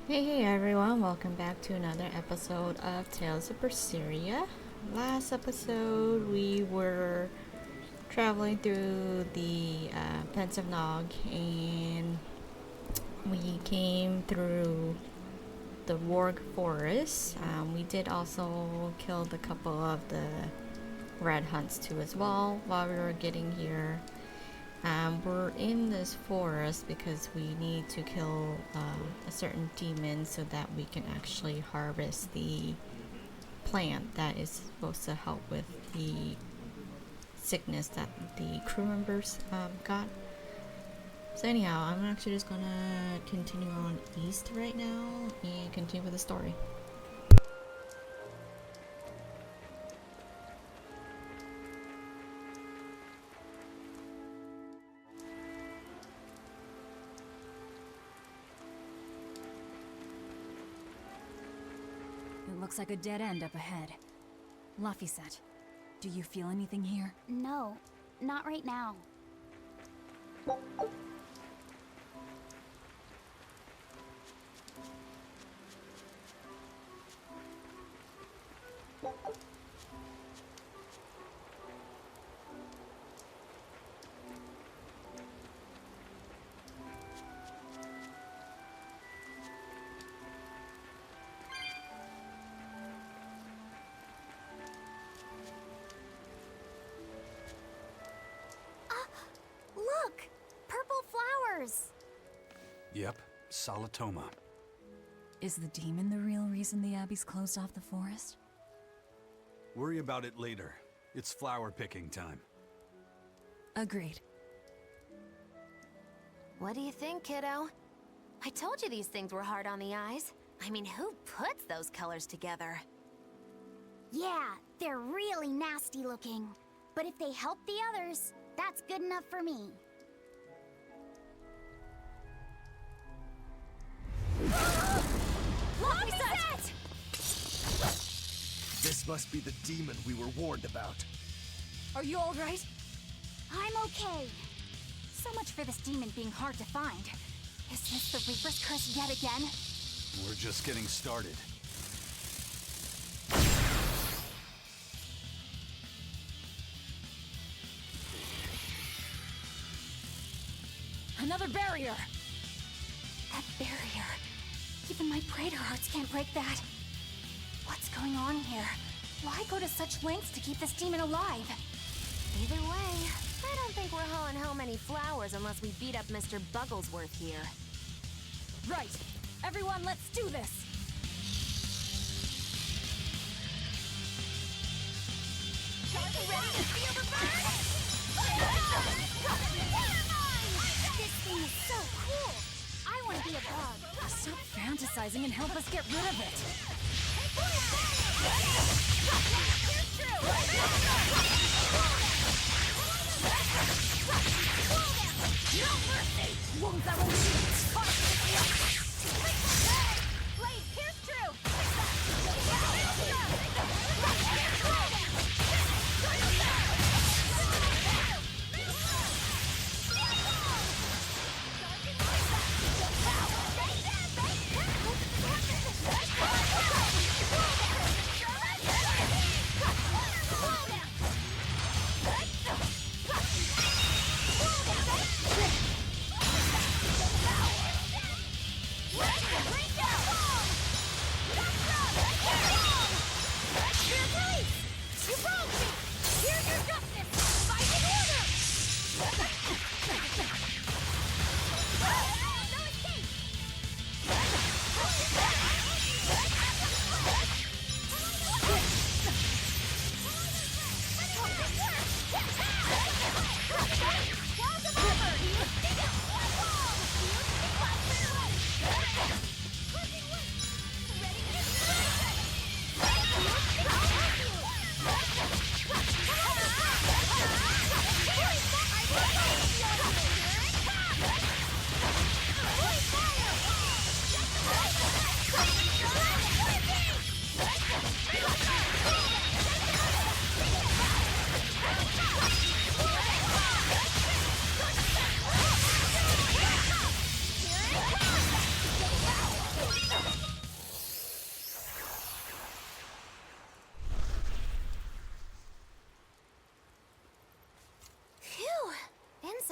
Hey everyone, welcome back to another episode of Tales of Berseria. Last episode we were traveling through the Pens of Nog and we came through the Warg Forest. We did also kill a couple of the red hunts too as well while we were getting here. We're in this forest because we need to kill a certain demon so that we can actually harvest the plant that is supposed to help with the sickness that the crew members got. So anyhow, I'm actually just gonna continue on east right now and continue with the story. It looks like a dead end up ahead. Laphicet, do you feel anything here? No, not right now. Look! Purple flowers! Yep, Solitoma. Is the demon the real reason the Abbey's closed off the forest? Worry about it later. It's flower picking time. Agreed. What do you think, kiddo? I told you these things were hard on the eyes. I mean, who puts those colors together? Yeah, they're really nasty looking. But if they help the others, that's good enough for me. Laphicet! This must be the demon we were warned about. Are you alright? I'm okay. So much for this demon being hard to find. Is this the Reaper's curse yet again? We're just getting started. Another barrier! That barrier. Even my praetor hearts can't break that. What's going on here? Why go to such lengths to keep this demon alive? Either way, I don't think we're hauling home any flowers unless we beat up Mr. Bugglesworth here. Right! Everyone, let's do this! This thing is so cool! I want to be a bug. Stop fantasizing and help us get rid of it! No mercy! Won't that won't shoot! Blade, pierce through!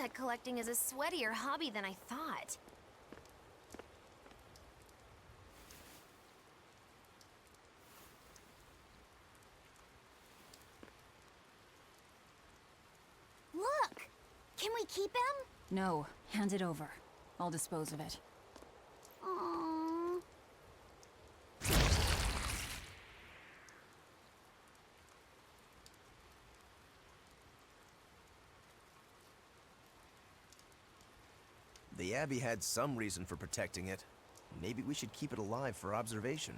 insect collecting is a sweatier hobby than I thought. Look! Can we keep him? No, hand it over. I'll dispose of it. Aww. The Abbey had some reason for protecting it. Maybe we should keep it alive for observation.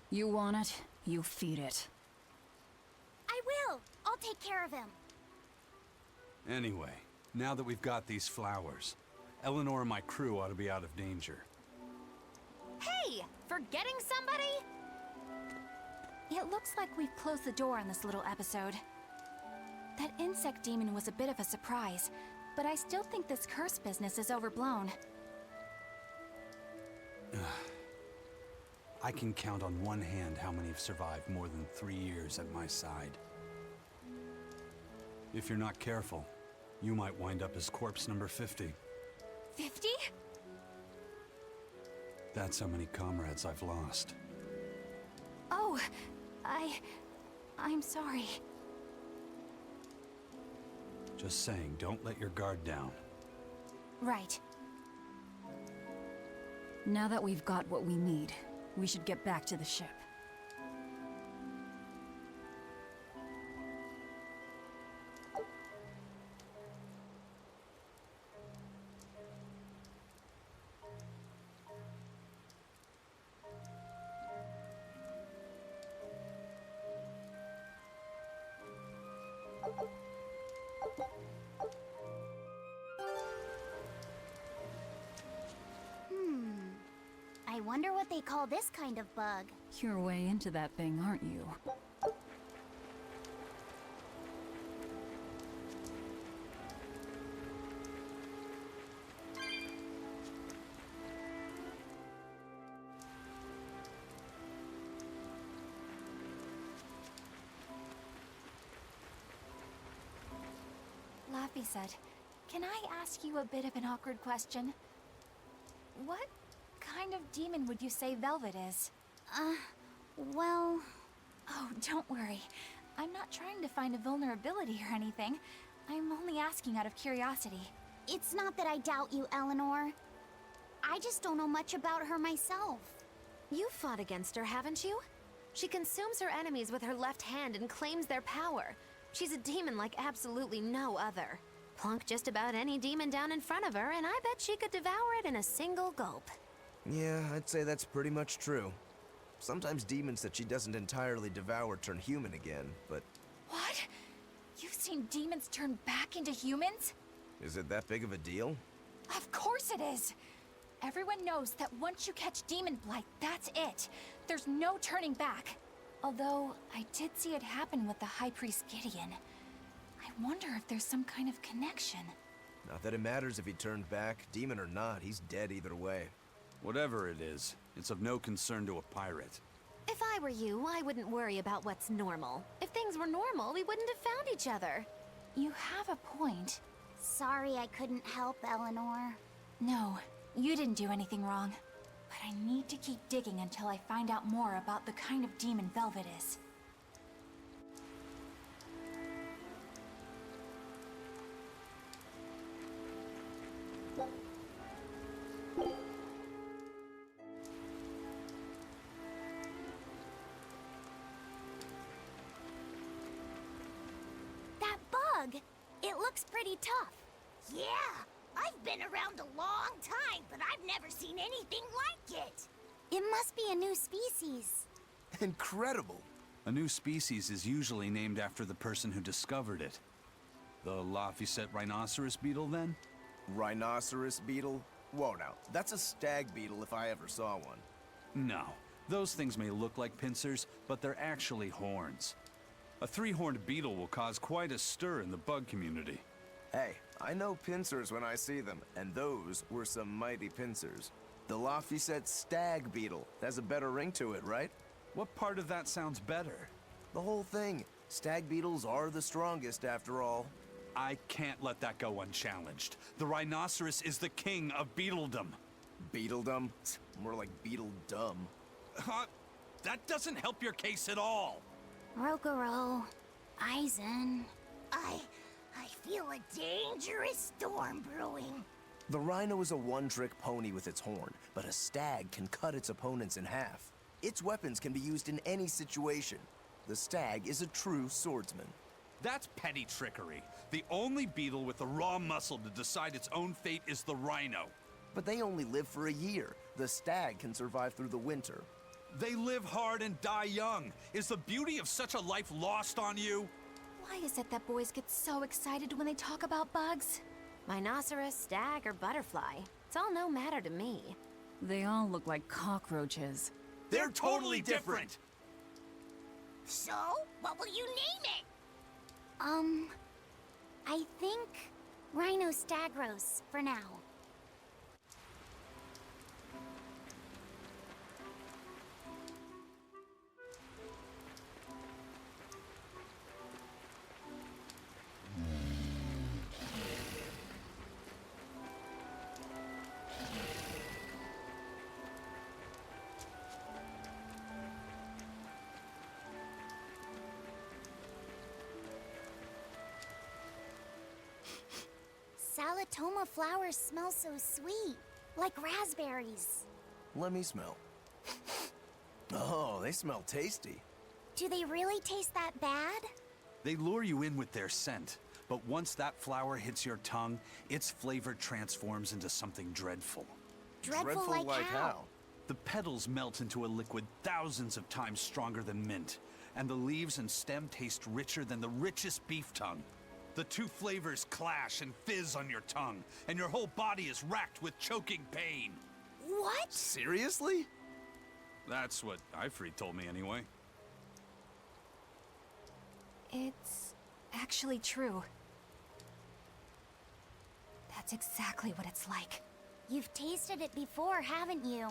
You want it, you feed it. I will! I'll take care of him. Anyway, now that we've got these flowers, Eleanor and my crew ought to be out of danger. Hey! Forgetting somebody? It looks like we've closed the door on this little episode. That insect demon was a bit of a surprise, but I still think this curse business is overblown. I can count on one hand how many have survived more than 3 years at my side. If you're not careful, you might wind up as corpse number 50. 50? That's how many comrades I've lost. Oh, I'm sorry. Just saying, don't let your guard down. Right. Now that we've got what we need, we should get back to the ship. I wonder what they call this kind of bug. You're way into that thing, aren't you? Laffy said, "Can I ask you a bit of an awkward question? What kind of demon would you say Velvet is?" Well... Oh, don't worry. I'm not trying to find a vulnerability or anything. I'm only asking out of curiosity. It's not that I doubt you, Eleanor. I just don't know much about her myself. You fought against her, haven't you? She consumes her enemies with her left hand and claims their power. She's a demon like absolutely no other. Plunk just about any demon down in front of her, and I bet she could devour it in a single gulp. Yeah, I'd say that's pretty much true. Sometimes demons that she doesn't entirely devour turn human again, but What? You've seen demons turn back into humans? is it that big of a deal? Of course it is! Everyone knows that once you catch demon blight, that's it. There's no turning back. Although, I did see it happen with the High Priest Gideon. I wonder if there's some kind of connection. Not that it matters if he turned back, demon or not, he's dead either way. Whatever it is, it's of no concern to a pirate. If I were you, I wouldn't worry about what's normal. If things were normal, we wouldn't have found each other. You have a point. Sorry I couldn't help, Eleanor. No, you didn't do anything wrong. But I need to keep digging until I find out more about the kind of demon Velvet is. That bug! It looks pretty tough. Yeah, I've been around a long time, but I've never seen anything like it. It must be a new species. Incredible! A new species is usually named after the person who discovered it. The Laphicet rhinoceros beetle, then? Rhinoceros beetle? Whoa now, that's a stag beetle if I ever saw one. No. Those things may look like pincers, but they're actually horns. A three-horned beetle will cause quite a stir in the bug community. Hey, I know pincers when I see them, and those were some mighty pincers. The Laphicet stag beetle has a better ring to it, right? What part of that sounds better? The whole thing. Stag beetles are the strongest, after all. I can't let that go unchallenged. The rhinoceros is the king of beetledom. Beetledom? More like beetle-dumb. That doesn't help your case at all. Rokuro, Aizen. I feel a dangerous storm brewing. The rhino is a one-trick pony with its horn, but a stag can cut its opponents in half. Its weapons can be used in any situation. The stag is a true swordsman. That's petty trickery. The only beetle with the raw muscle to decide its own fate is the rhino. But they only live for a year. The stag can survive through the winter. They live hard and die young. Is the beauty of such a life lost on you? Why is it that boys get so excited when they talk about bugs? Rhinoceros, stag, or butterfly. It's all no matter to me. They all look like cockroaches. They're totally different. So, what will you name it? I think Rhinostagros for now. Salatoma flowers smell so sweet, like raspberries. Let me smell. Oh, they smell tasty. Do they really taste that bad? They lure you in with their scent, but once that flower hits your tongue, its flavor transforms into something dreadful. Dreadful like how? The petals melt into a liquid thousands of times stronger than mint, and the leaves and stem taste richer than the richest beef tongue. The two flavors clash and fizz on your tongue, and your whole body is racked with choking pain. What? Seriously? That's what Ifrit told me anyway. It's actually true. That's exactly what it's like. You've tasted it before, haven't you?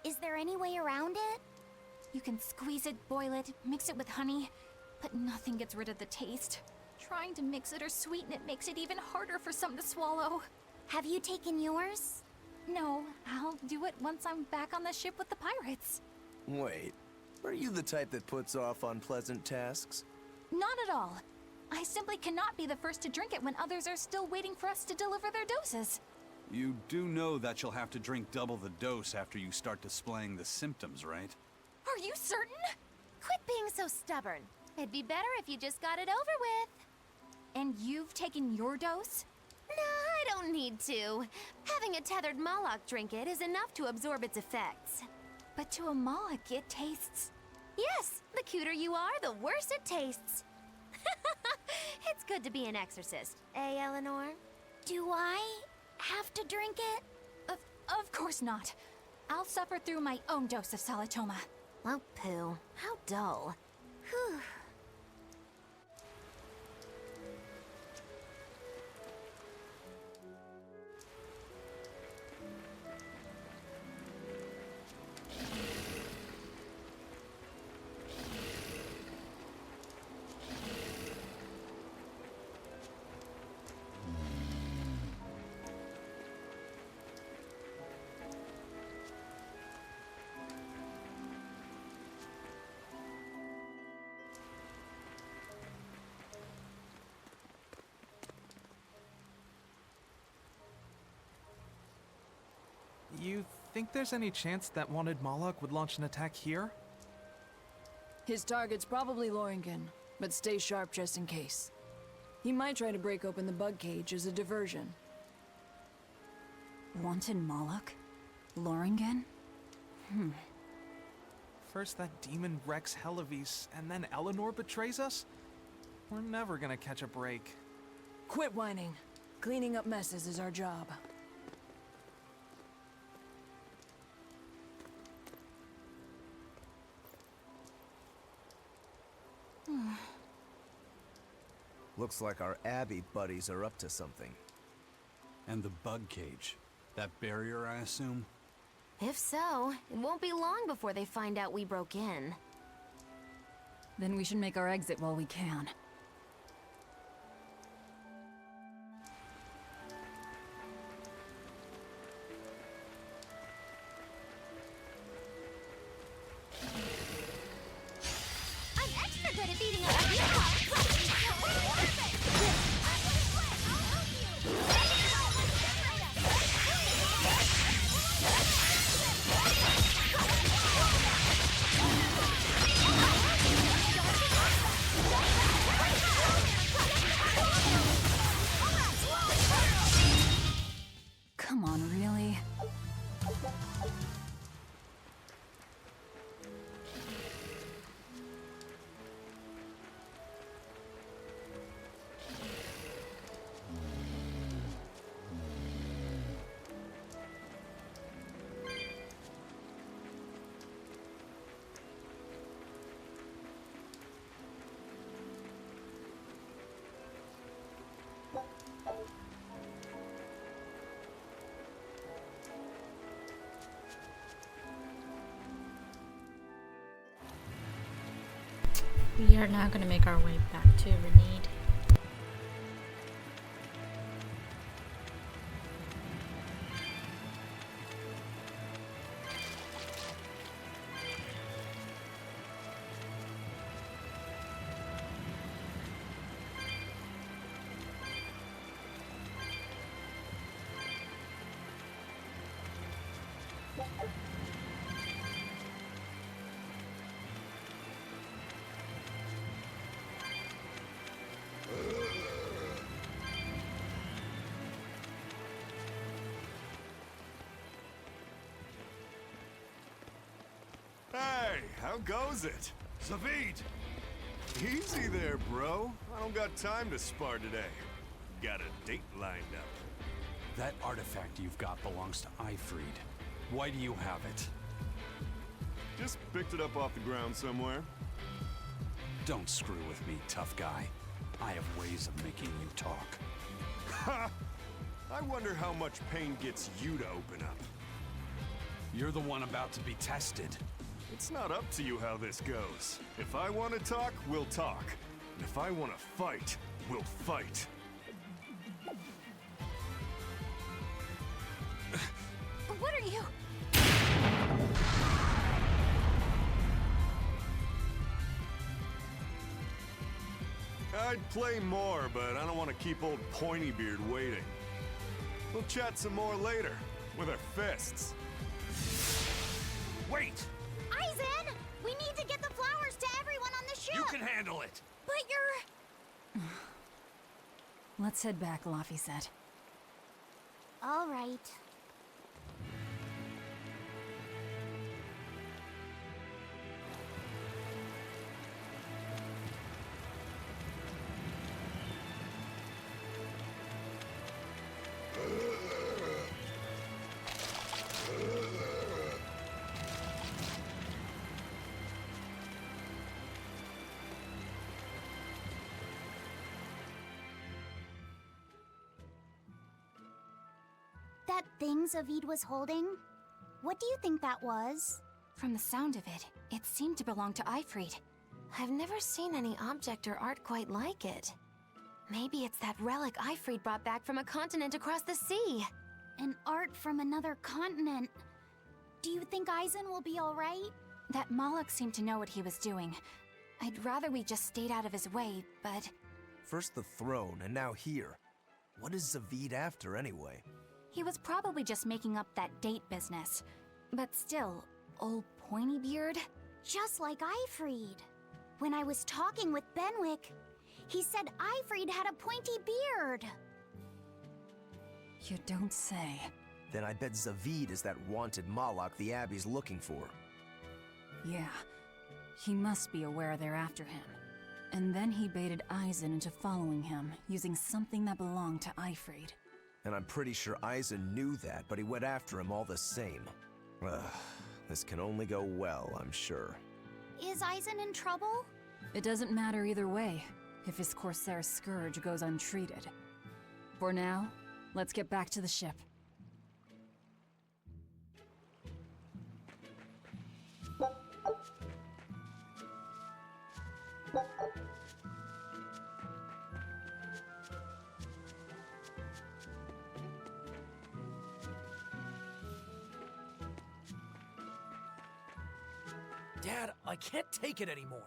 Is there any way around it? You can squeeze it, boil it, mix it with honey, but nothing gets rid of the taste. Trying to mix it or sweeten it makes it even harder for some to swallow. Have you taken yours? No, I'll do it once I'm back on the ship with the pirates. Wait, are you the type that puts off unpleasant tasks? Not at all. I simply cannot be the first to drink it when others are still waiting for us to deliver their doses. You do know that you'll have to drink double the dose after you start displaying the symptoms, right? Are you certain? Quit being so stubborn. It'd be better if you just got it over with. And you've taken your dose? No, I don't need to. Having a tethered Moloch drink it is enough to absorb its effects. But to a Moloch, it tastes... Yes, the cuter you are, the worse it tastes. It's good to be an exorcist, eh, Eleanor? Do I have to drink it? Of course not. I'll suffer through my own dose of Salatoma. Oh, pooh. How dull. Whew. You think there's any chance that wanted Moloch would launch an attack here? His target's probably Loringen, but stay sharp just in case. He might try to break open the bug cage as a diversion. Wanted Moloch? Loringen? First that demon Rex Helavis, and then Eleanor betrays us? We're never gonna catch a break. Quit whining. Cleaning up messes is our job. Looks like our Abbey buddies are up to something. And the bug cage. That barrier, I assume? If so, it won't be long before they find out we broke in. Then we should make our exit while we can. I'm extra good at beating up you. Come on, really? We are now going to make our way back to Renede. Hey, how goes it? Zavid! Easy there, bro. I don't got time to spar today. Got a date lined up. That artifact you've got belongs to Ifried. Why do you have it? Just picked it up off the ground somewhere. Don't screw with me, tough guy. I have ways of making you talk. Ha! I wonder how much pain gets you to open up. You're the one about to be tested. It's not up to you how this goes. If I want to talk, we'll talk. And if I want to fight, we'll fight. What are you? I'd play more, but I don't want to keep old Pointybeard waiting. We'll chat some more later, with our fists. Wait! Aizen! We need to get the flowers to everyone on the ship! You can handle it! But you're... Let's head back, Laffy said. All right. That thing Zavid was holding? What do you think that was? From the sound of it, it seemed to belong to Ifried. I've never seen any object or art quite like it. Maybe it's that relic Ifried brought back from a continent across the sea. An art from another continent. Do you think Aizen will be alright? That Moloch seemed to know what he was doing. I'd rather we just stayed out of his way, but... First the throne, and now here. What is Zavid after, anyway? He was probably just making up that date business. But still, old Pointybeard? Just like Ifried. When I was talking with Benwick, he said Ifried had a pointy beard. You don't say. Then I bet Zavid is that wanted Moloch the Abbey's looking for. Yeah. He must be aware they're after him. And then he baited Aizen into following him, using something that belonged to Ifried. And I'm pretty sure Aizen knew that, but he went after him all the same. Ugh, this can only go well, I'm sure. Is Aizen in trouble? It doesn't matter either way. if his Corsair scourge goes untreated. For now, let's get back to the ship. Dad, I can't take it anymore.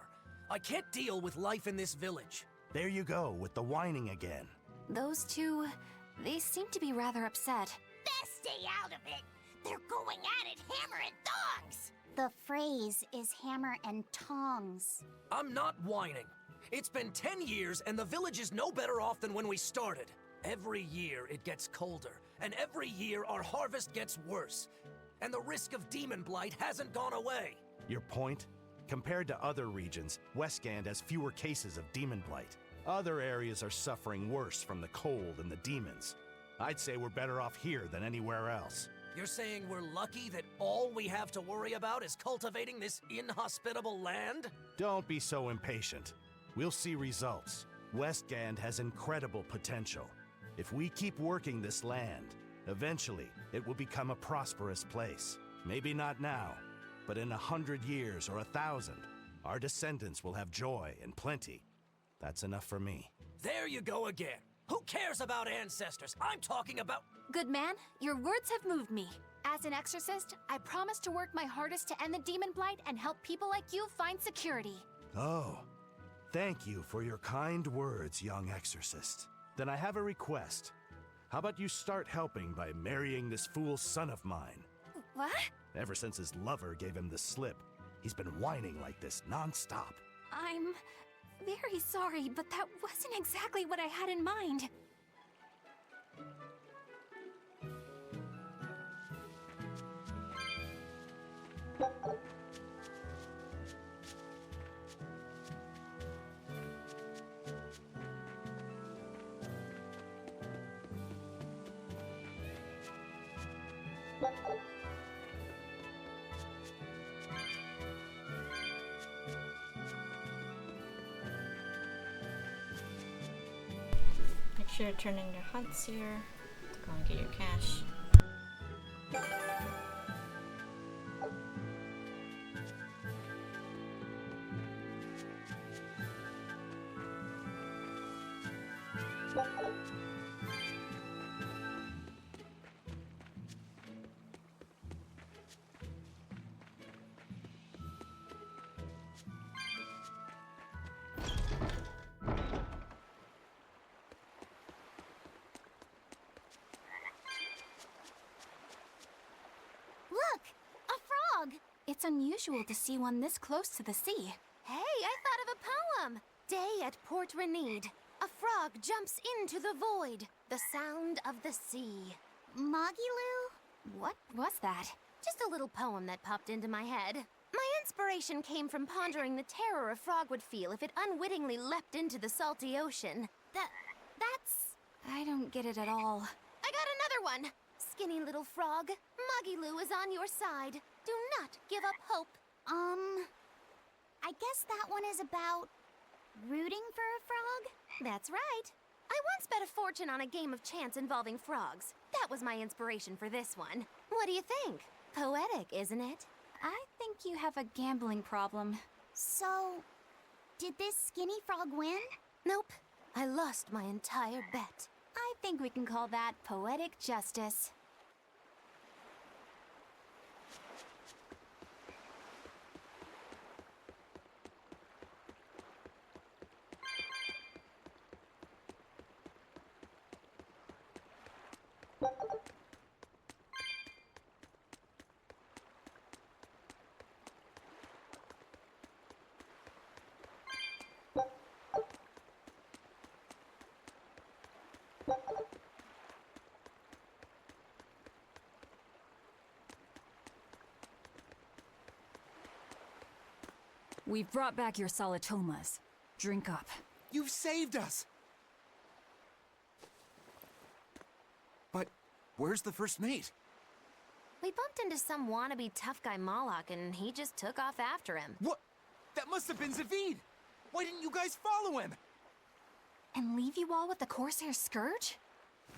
I can't deal with life in this village. There you go, with the whining again. Those two, they seem to be rather upset. Best stay out of it. They're going at it hammer and tongs. The phrase is hammer and tongs. I'm not whining. It's been 10 years and the village is no better off than when we started. Every year it gets colder, and every year our harvest gets worse. And the risk of demon blight hasn't gone away. Your point? Compared to other regions, Westgand has fewer cases of demon blight. Other areas are suffering worse from the cold and the demons. I'd say we're better off here than anywhere else. You're saying we're lucky that all we have to worry about is cultivating this inhospitable land? Don't be so impatient. We'll see results. Westgand has incredible potential. If we keep working this land, eventually it will become a prosperous place. Maybe not now, but in 100 years or 1,000, our descendants will have joy and plenty. That's enough for me. There you go again. Who cares about ancestors? I'm talking about... Good man, your words have moved me. As an exorcist, I promise to work my hardest to end the demon blight and help people like you find security. Oh, thank you for your kind words, young exorcist. Then I have a request. How about you start helping by marrying this fool's son of mine? What? Ever since his lover gave him the slip, he's been whining like this non-stop. I'm very sorry, but that wasn't exactly what I had in mind. Make sure to turn in your hunts here to go and get your cash. Look! A frog! It's unusual to see one this close to the sea. Hey, I thought of a poem! Day at Port Renede. A frog jumps into the void. The sound of the sea. Moggy-Loo? What was that? Just a little poem that popped into my head. My inspiration came from pondering the terror a frog would feel if it unwittingly leapt into the salty ocean. That's... I don't get it at all. I got another one! Skinny little frog, Moggy-Loo is on your side. Do not give up hope. I guess that one is about rooting for a frog? That's right. I once bet a fortune on a game of chance involving frogs. That was my inspiration for this one. What do you think? Poetic, isn't it? I think you have a gambling problem. So, did this skinny frog win? Nope. I lost my entire bet. I think we can call that poetic justice. We've brought back your solitomas. Drink up. You've saved us! But where's the first mate? We bumped into some wannabe tough guy Moloch and he just took off after him. What? That must have been Zavid! Why didn't you guys follow him? And leave you all with the Corsair Scourge?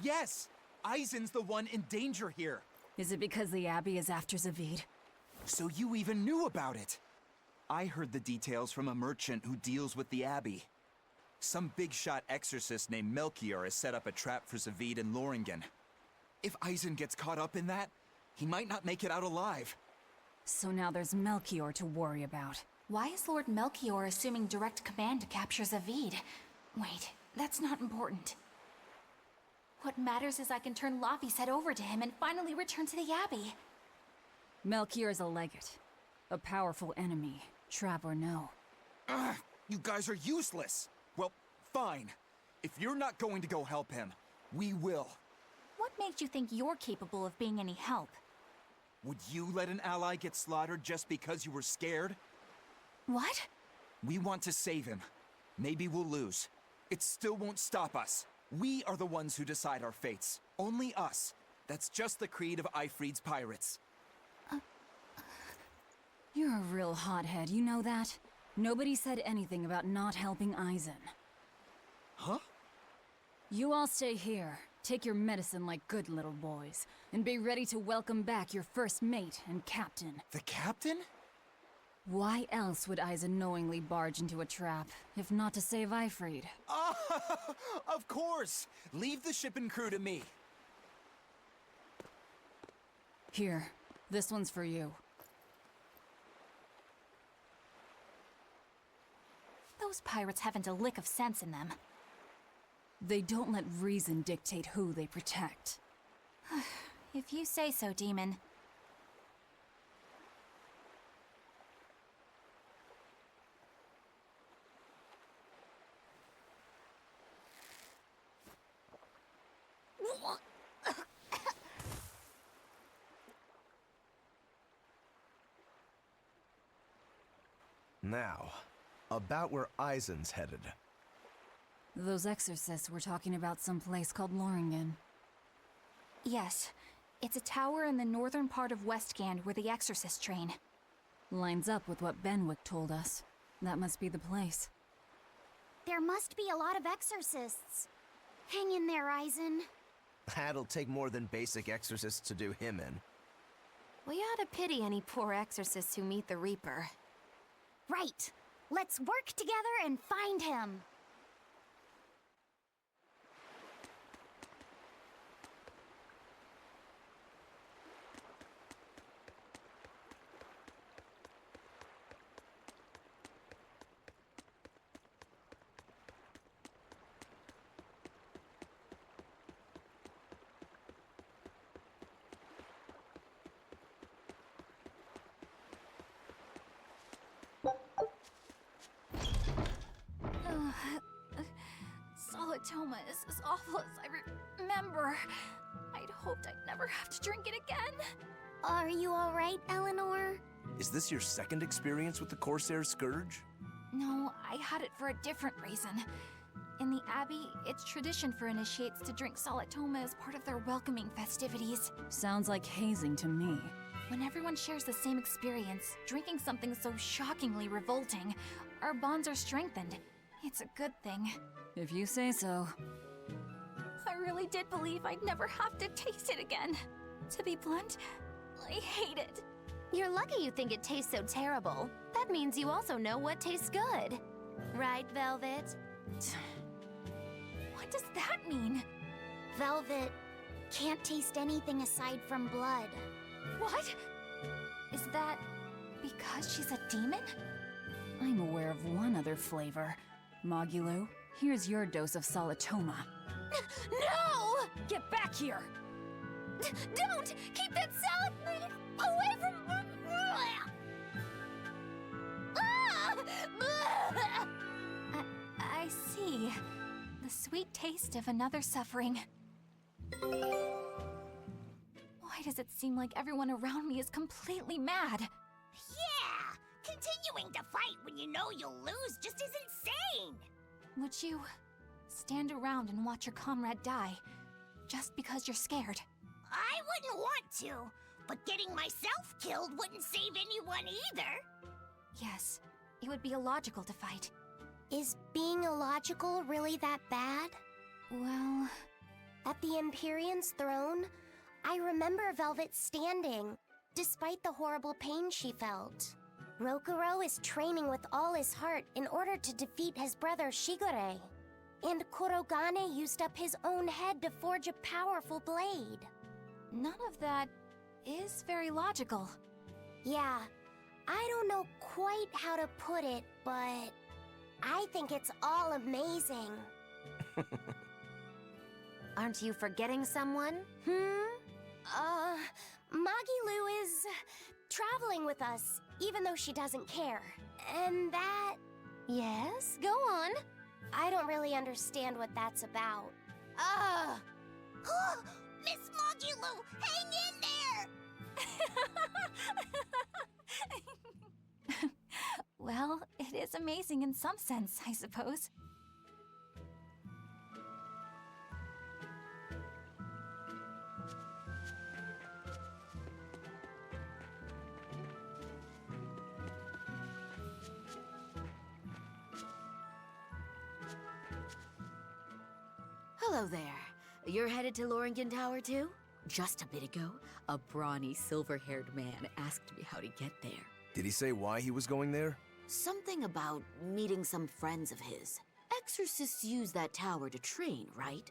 Yes! Eisen's the one in danger here. Is it because the Abbey is after Zavid? So you even knew about it? I heard the details from a merchant who deals with the Abbey. Some big-shot exorcist named Melchior has set up a trap for Zavid and Loringen. If Eisen gets caught up in that, he might not make it out alive. So now there's Melchior to worry about. Why is Lord Melchior assuming direct command to capture Zavid? Wait, that's not important. What matters is I can turn Laffy's head over to him and finally return to the Abbey. Melchior is a legate. A powerful enemy, trap or no. Ugh, you guys are useless! Well, fine. If you're not going to go help him, we will. What makes you think you're capable of being any help? Would you let an ally get slaughtered just because you were scared? What? We want to save him. Maybe we'll lose. It still won't stop us. We are the ones who decide our fates. Only us. That's just the creed of Eifried's pirates. You're a real hothead, you know that? Nobody said anything about not helping Eisen. Huh? You all stay here, take your medicine like good little boys, and be ready to welcome back your first mate and captain. The captain? Why else would Eisen knowingly barge into a trap, if not to save Eifried? Of course! Leave the ship and crew to me. Here, this one's for you. Those pirates haven't a lick of sense in them. They don't let reason dictate who they protect. If you say so, Demon. Now, about where Eisen's headed. Those exorcists were talking about some place called Loringen. Yes. It's a tower in the northern part of Westgand where the exorcists train. Lines up with what Benwick told us. That must be the place. There must be a lot of exorcists. Hang in there, Eisen. That'll take more than basic exorcists to do him in. We ought to pity any poor exorcists who meet the Reaper. Right. Let's work together and find him. Solitoma is as awful as I remember. I'd hoped I'd never have to drink it again. Are you alright, Eleanor? Is this your second experience with the Corsair Scourge? No, I had it for a different reason. In the Abbey, it's tradition for initiates to drink Solitoma as part of their welcoming festivities. Sounds like hazing to me. When everyone shares the same experience, drinking something so shockingly revolting, our bonds are strengthened. It's a good thing. If you say so. I really did believe I'd never have to taste it again. To be blunt, I hate it. You're lucky you think it tastes so terrible. That means you also know what tastes good. Right, Velvet? What does that mean? Velvet can't taste anything aside from blood. What? Is that because she's a demon? I'm aware of one other flavor. Mogulu, here's your dose of Solitoma. No! Get back here! Don't! Keep that salad away from... I see. The sweet taste of another suffering. Why does it seem like everyone around me is completely mad? Yeah! Continuing to fight when you know you'll lose just is insane! Would you stand around and watch your comrade die just because you're scared? I wouldn't want to, but getting myself killed wouldn't save anyone either. Yes, it would be illogical to fight. Is being illogical really that bad? Well... At the Empyrean's throne, I remember Velvet standing, despite the horrible pain she felt. Rokuro is training with all his heart in order to defeat his brother Shigure. And Kurogane used up his own head to forge a powerful blade. None of that is very logical. Yeah, I don't know quite how to put it, but I think it's all amazing. Aren't you forgetting someone? Magilu is traveling with us, even though she doesn't care. And that... Yes, go on. I don't really understand what that's about. Miss Magilu, hang in there! Well, it is amazing in some sense, I suppose. Hello there. You're headed to Loringen Tower too? Just a bit ago, a brawny, silver-haired man asked me how to get there. Did he say why he was going there? Something about meeting some friends of his. Exorcists use that tower to train, right?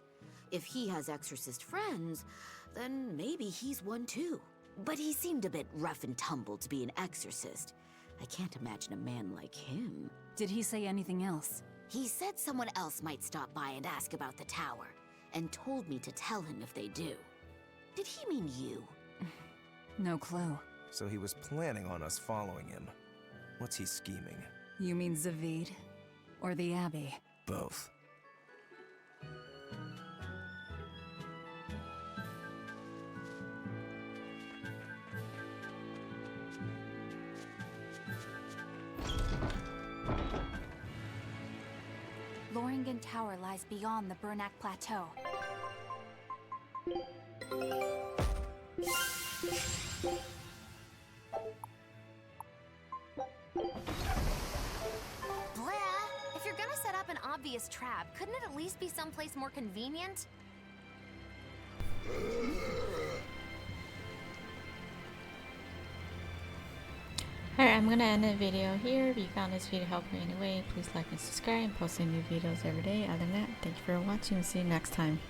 If he has exorcist friends, then maybe he's one too. But he seemed a bit rough and tumble to be an exorcist. I can't imagine a man like him. Did he say anything else? He said someone else might stop by and ask about the tower, and told me to tell him if they do. Did he mean you? No clue. So he was planning on us following him. What's he scheming? You mean Zavid? Or the Abbey? Both. Loringen Tower lies beyond the Bernac Plateau. Blah! If you're gonna set up an obvious trap, couldn't it at least be someplace more convenient? Alright, I'm gonna end the video here. If you found this video helpful in any way, please like and subscribe. I'm posting new videos every day. Other than that, thank you for watching and see you next time.